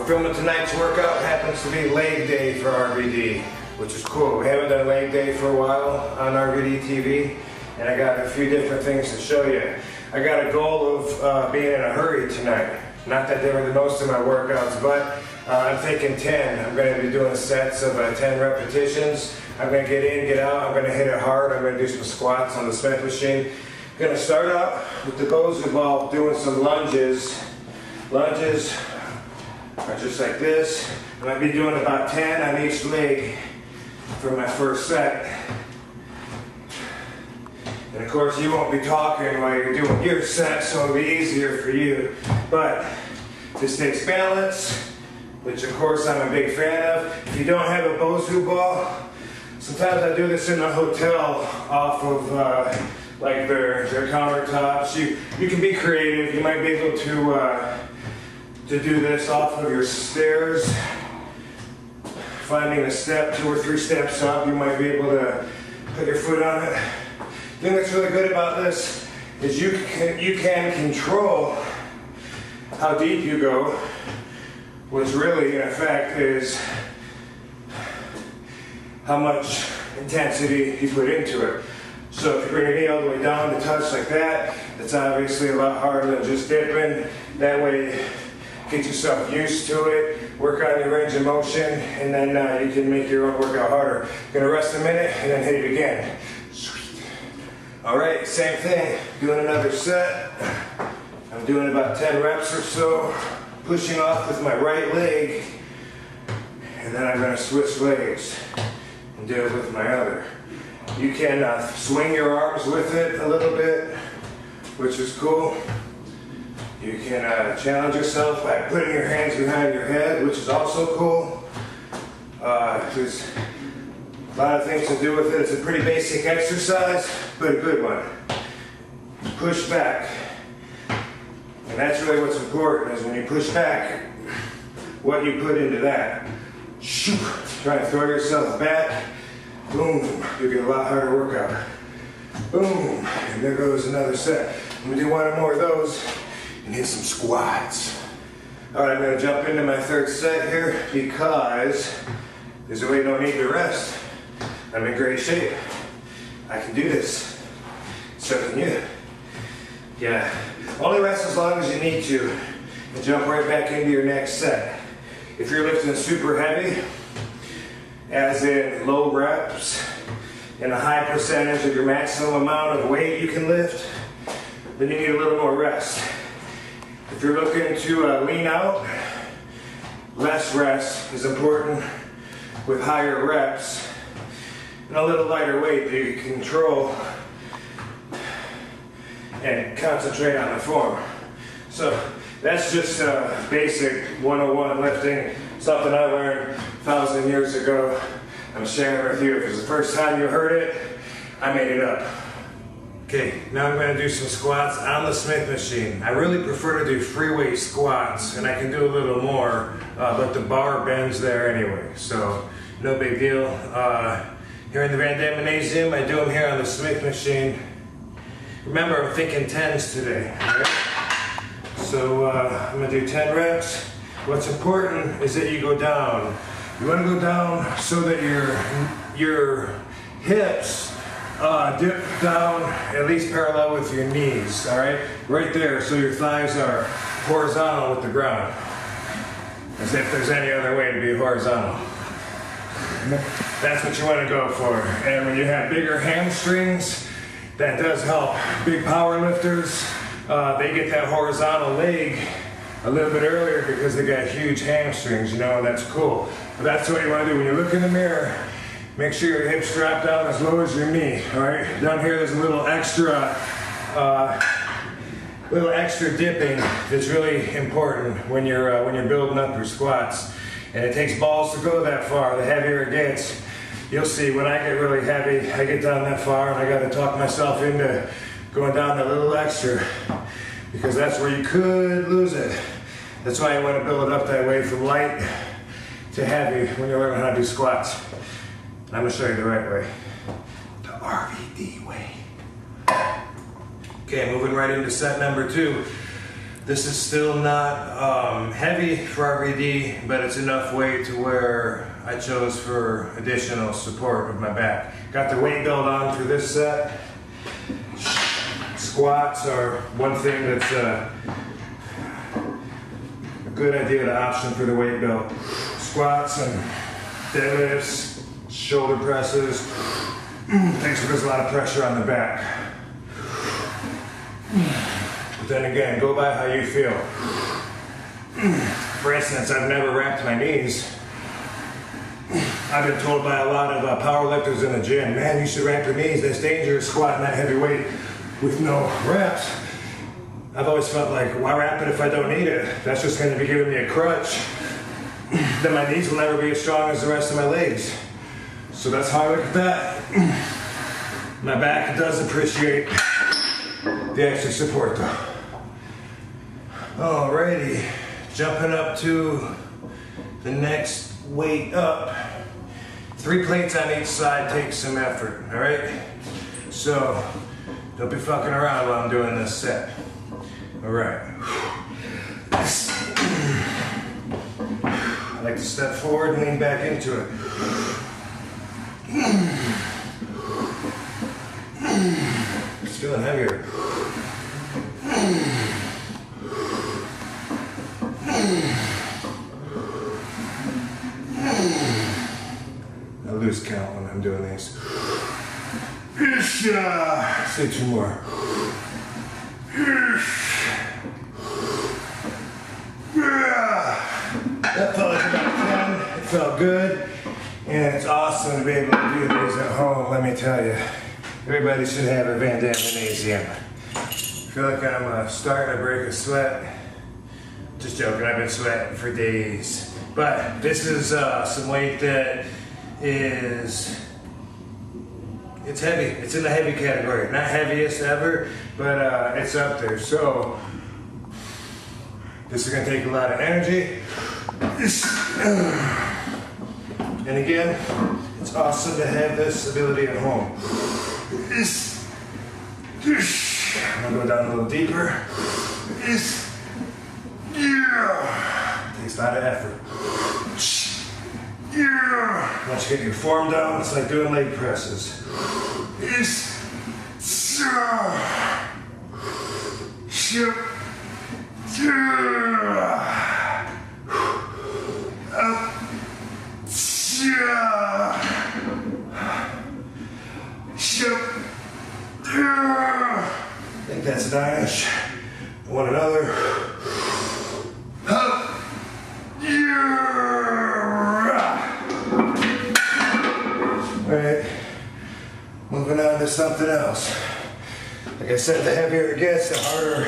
filming tonight's workout. Happens to be leg day for RVD, which is cool. We haven't done leg day for a while on RVD TV, and I got a few different things to show you. I got a goal of being in a hurry tonight. Not that they were the most of my workouts, but I'm thinking 10. I'm going to be doing sets of 10 repetitions. I'm going to get in, get out. I'm going to hit it hard. I'm going to do some squats on the Smith machine. I'm going to start out with the Bosu ball, doing some lunges. Lunges are just like this. I'm going to be doing about 10 on each leg for my first set. And of course, you won't be talking while you're doing your set, so it'll be easier for you. But this takes balance, which of course I'm a big fan of. If you don't have a Bosu ball, sometimes I do this in the hotel off of like their countertops. You can be creative. You might be able to do this off of your stairs. Finding a step, 2 or 3 steps up, you might be able to put your foot on it. The thing that's really good about this is you can control how deep you go, which really in effect is how much intensity you put into it. So if you bring your knee all the way down to touch like that, it's obviously a lot harder than just dipping. That way, get yourself used to it, work on your range of motion, and then you can make your own workout harder. Gonna rest a minute and then hit it again. Sweet. All right, same thing, doing another set. I'm doing about 10 reps or so, pushing off with my right leg, and then I'm gonna switch legs and do it with my other. You can swing your arms with it a little bit, which is cool. You can challenge yourself by putting your hands behind your head, which is also cool. There's a lot of things to do with it. It's a pretty basic exercise, but a good one. Push back. And that's really what's important, is when you push back, what you put into that. Shoot. Try to throw yourself back. Boom. You get a lot harder workout. Boom. And there goes another set. I'm going to do one or more of those and hit some squats. All right, I'm going to jump into my third set here because there's really no need to rest. I'm in great shape. I can do this. So can you. Yeah. Only rest as long as you need to and jump right back into your next set. If you're lifting super heavy, as in low reps and a high percentage of your maximum amount of weight you can lift, then you need a little more rest. If you're looking to lean out, less rest is important with higher reps and a little lighter weight that you can control and concentrate on the form. So that's just basic 101 lifting, something I learned 1,000 years ago. I'm sharing with you. If it's the first time you heard it, I made it up. Okay, now I'm going to do some squats on the Smith machine. I really prefer to do free weight squats, and I can do a little more, but the bar bends there anyway, so no big deal. Here in the Van Damme Gymnasium, I do them here on the Smith machine. Remember, I'm thinking 10s today, right? So I'm going to do 10 reps. What's important is that you go down. You want to go down so that your hips dip down at least parallel with your knees, all right? Right there, so your thighs are horizontal with the ground. As if there's any other way to be horizontal. That's what you want to go for. And when you have bigger hamstrings, that does help. Big power lifters, they get that horizontal leg a little bit earlier because they got huge hamstrings, you know, and that's cool. But that's what you want to do. When you look in the mirror, make sure your hips drop down as low as your knee, all right? Down here, there's a little extra dipping that's really important when you're building up your squats. And it takes balls to go that far. The heavier it gets, you'll see when I get really heavy, I get down that far and I got to talk myself into going down that little extra because that's where you could lose it. That's why you want to build it up that way from light to heavy when you're learning how to do squats. I'm going to show you the right way. The RVD way. Okay, moving right into set number 2. This is still not heavy for RVD, but it's enough weight to where I chose for additional support of my back. Got the weight belt on for this set. Squats are one thing that's a good idea to option for the weight belt. Squats and deadlifts, shoulder presses, things where there's a lot of pressure on the back. But then again, go by how you feel. For instance, I've never wrapped my knees. I've been told by a lot of power lifters in the gym, man, you should wrap your knees, that's dangerous, squatting that heavy weight with no wraps. I've always felt like, why wrap it if I don't need it? That's just going to be giving me a crutch. Then my knees will never be as strong as the rest of my legs. So that's how I look at that. My back does appreciate the extra support though. Alrighty, jumping up to the next weight up. 3 plates on each side takes some effort, alright? So, don't be fucking around while I'm doing this set. Alright. I like to step forward and lean back into it. It's feeling heavier. I lose count when I'm doing these. Say 2 more. That felt like about 10. It felt good. And it's awesome to be able to do these at home, let me tell you. Everybody should have a Van Damme gymnasium. I feel like I'm starting to break a sweat. Just joking, I've been sweating for days. But this is some weight that is, it's heavy. It's in the heavy category. Not heaviest ever, but it's up there. So, this is gonna take a lot of energy. And again, it's awesome to have this ability at home. I'm gonna go down a little deeper. Takes a lot of effort. Once you get your form down, it's like doing leg presses. I think that's Danish. I want another. Alright, moving on to something else. Like I said, the heavier it gets, the harder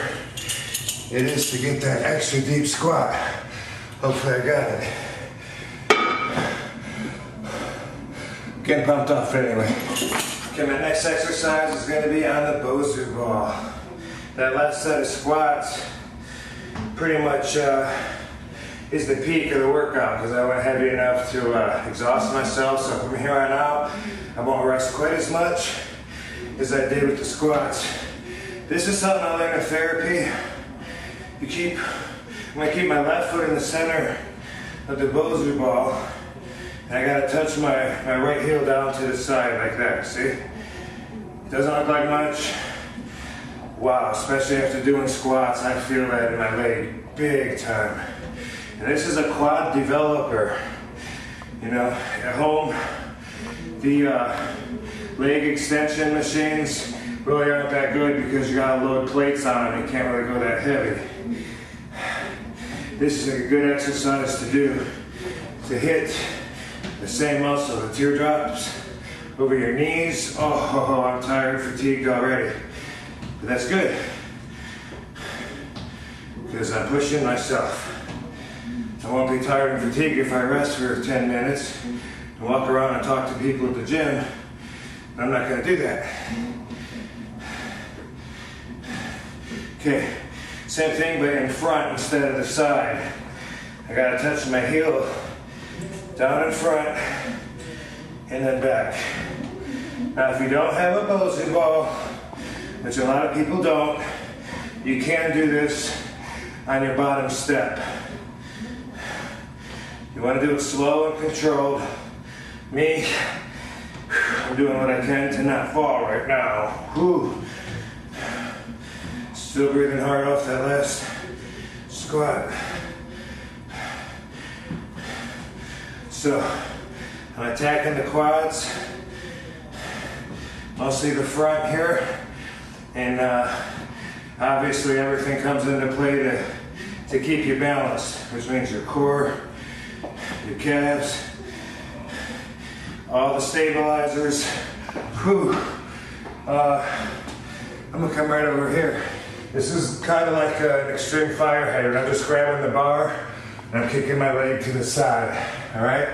it is to get that extra deep squat. Hopefully I got it. Getting pumped off anyway. Okay, my next exercise is going to be on the Bosu ball. That last set of squats pretty much is the peak of the workout because I went heavy enough to exhaust myself. So from here on out, I won't rest quite as much as I did with the squats. This is something I learned in therapy. I'm going to keep my left foot in the center of the Bosu ball. And I gotta touch my right heel down to the side like that, see? It doesn't look like much. Wow, especially after doing squats, I feel that in my leg big time. And this is a quad developer. You know, at home, the leg extension machines really aren't that good because you gotta load plates on them. You can't really go that heavy. This is a good exercise to do to hit the same muscle, the teardrops over your knees. Oh, I'm tired, fatigued already. But that's good because I'm pushing myself. I won't be tired and fatigued if I rest for 10 minutes and walk around and talk to people at the gym. I'm not going to do that. Okay, same thing but in front instead of the side. I got to touch my heel down in front and then back. Now if you don't have a Bosu ball, which a lot of people don't, you can do this on your bottom step. You want to do it slow and controlled. Me, I'm doing what I can to not fall right now. Whew. Still breathing hard off that last squat. So, I'm attacking the quads, mostly the front here, and obviously everything comes into play to keep you balanced, which means your core, your calves, all the stabilizers. Whew. I'm gonna come right over here. This is kind of like an extreme fire hydrant. I'm just grabbing the bar and I'm kicking my leg to the side, all right?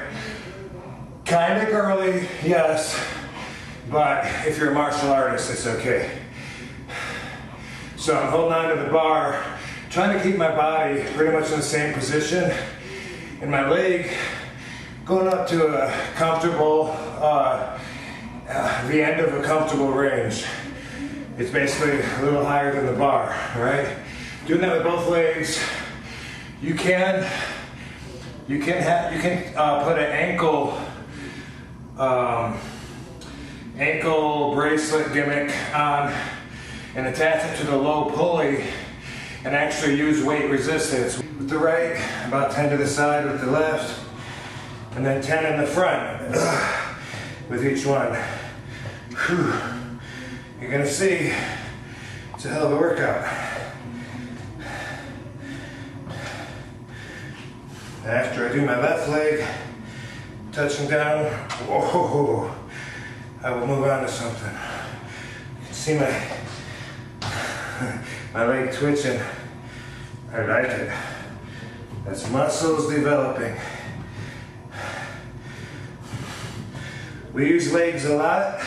Kind of girly, yes, but if you're a martial artist, it's okay. So I'm holding on to the bar, trying to keep my body pretty much in the same position, and my leg going up to a comfortable, the end of a comfortable range. It's basically a little higher than the bar, all right? Doing that with both legs. You can put an ankle bracelet gimmick on and attach it to the low pulley and actually use weight resistance. With the right, about 10 to the side with the left, and then 10 in the front with each one. Whew. You're gonna see it's a hell of a workout. After I do my left leg, touching down, whoa, I will move on to something. You can see my leg twitching. I like it. That's muscles developing. We use legs a lot.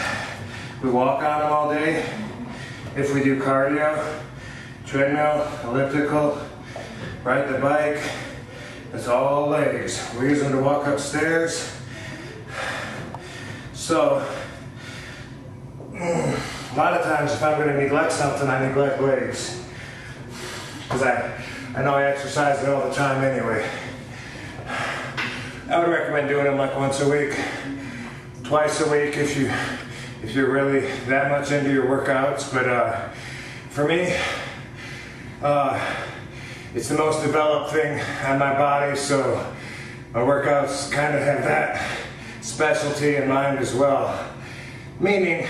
We walk on them all day. If we do cardio, treadmill, elliptical, ride the bike, it's all legs. We use them to walk upstairs. So, a lot of times if I'm going to neglect something, I neglect legs. Because I know I exercise it all the time anyway. I would recommend doing them like once a week, twice a week if you're really that much into your workouts. But for me, it's the most developed thing on my body, so my workouts kind of have that specialty in mind as well. Meaning,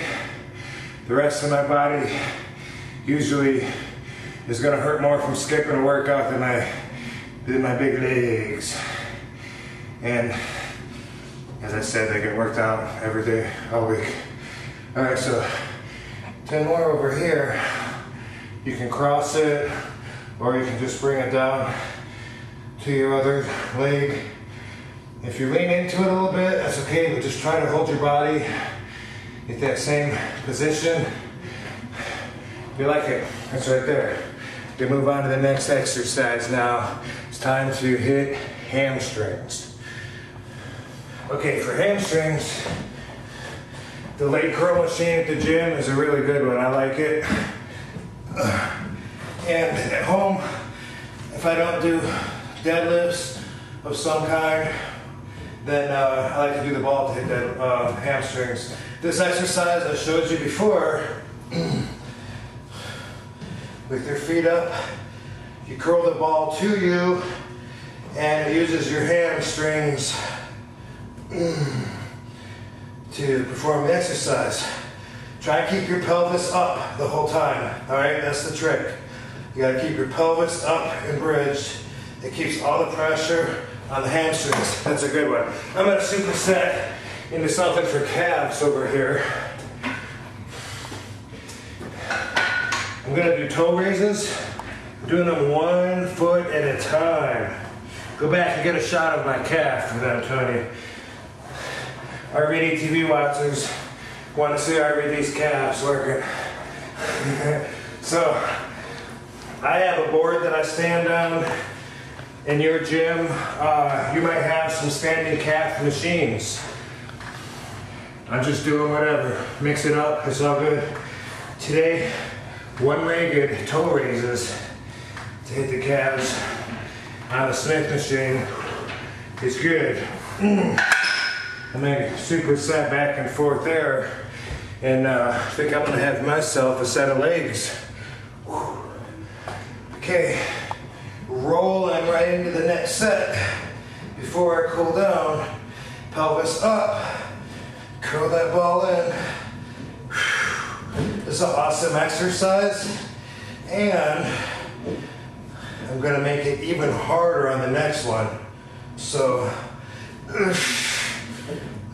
the rest of my body usually is going to hurt more from skipping a workout than my big legs. And as I said, they get worked out every day, all week. All right, so 10 more over here. You can cross it, or you can just bring it down to your other leg. If you lean into it a little bit, that's okay, but just try to hold your body at that same position. You like it? That's right there. We move on to the next exercise now. It's time to hit hamstrings. Okay, for hamstrings, the leg curl machine at the gym is a really good one. I like it. And at home, if I don't do deadlifts of some kind, then I like to do the ball to hit that hamstrings. This exercise I showed you before, with your feet up, you curl the ball to you, and it uses your hamstrings to perform the exercise. Try and keep your pelvis up the whole time, all right? That's the trick. You gotta keep your pelvis up and bridged. It keeps all the pressure on the hamstrings. That's a good one. I'm gonna superset into something for calves over here. I'm gonna do toe raises. I'm doing them 1 foot at a time. Go back and get a shot of my calf for that, Tony. RVD TV watchers want to see RVD's calves working. So, I have a board that I stand on. In your gym, you might have some standing calf machines. I'm just doing whatever. Mix it up, it's all good. Today, one-legged toe raises. to hit the calves on the Smith machine is good. I make superset back and forth there, and I think I'm gonna have myself a set of legs. Okay, rolling right into the next set. Before I cool down, pelvis up, curl that ball in. This is an awesome exercise, and I'm gonna make it even harder on the next one. So, let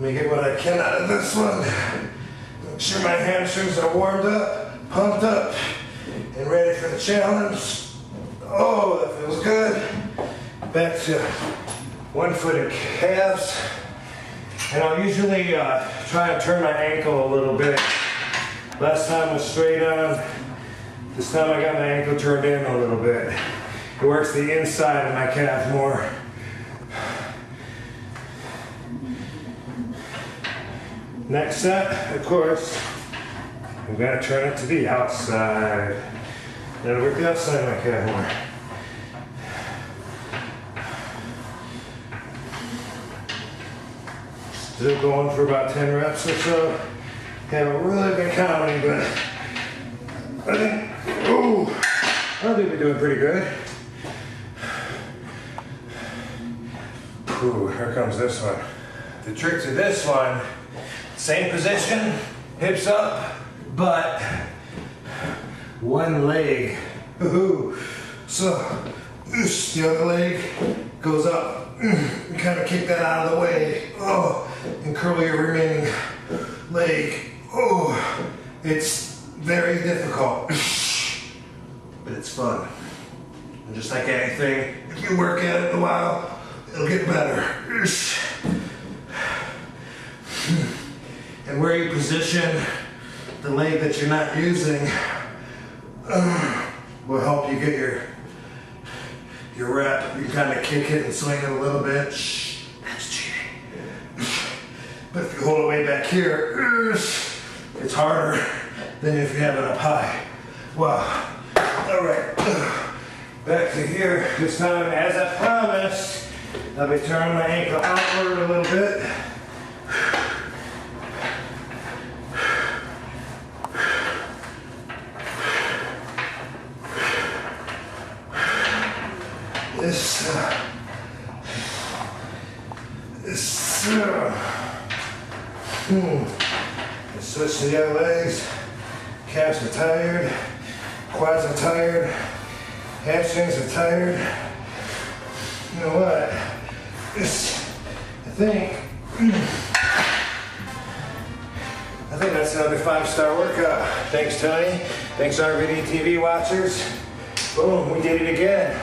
me get what I can out of this one. Make sure my hamstrings are warmed up, pumped up, and ready for the challenge. Oh, that feels good. Back to one-footed calves. And I'll usually try and turn my ankle a little bit. Last time was straight on. This time I got my ankle turned in a little bit. It works the inside of my calf more. Next set, of course, I'm gonna turn it to the outside. That'll work the outside of my calf more. Still going for about 10 reps or so. Haven't really been counting, but I think we're doing pretty good. Ooh, here comes this one. The trick to this one, same position, hips up, but one leg. Ooh. So the other leg goes up. You kind of kick that out of the way. Oh, and curl your remaining leg. Oh, it's very difficult, but it's fun. And just like anything, if you work at it a while, it'll get better. And where you position the leg that you're not using will help you get your rep. You kind of kick it and swing it a little bit. That's cheating. But if you hold it way back here, it's harder than if you have it up high. Wow. All right. Back to here. This time, as I promised, I'll be turning my ankle outward a little bit. Switch to the other legs. Calves are tired. Quads are tired. Hamstrings are tired. You know what? I think that's another 5-star workout. Thanks, Tony. Thanks, RVD TV watchers. Boom, we did it again.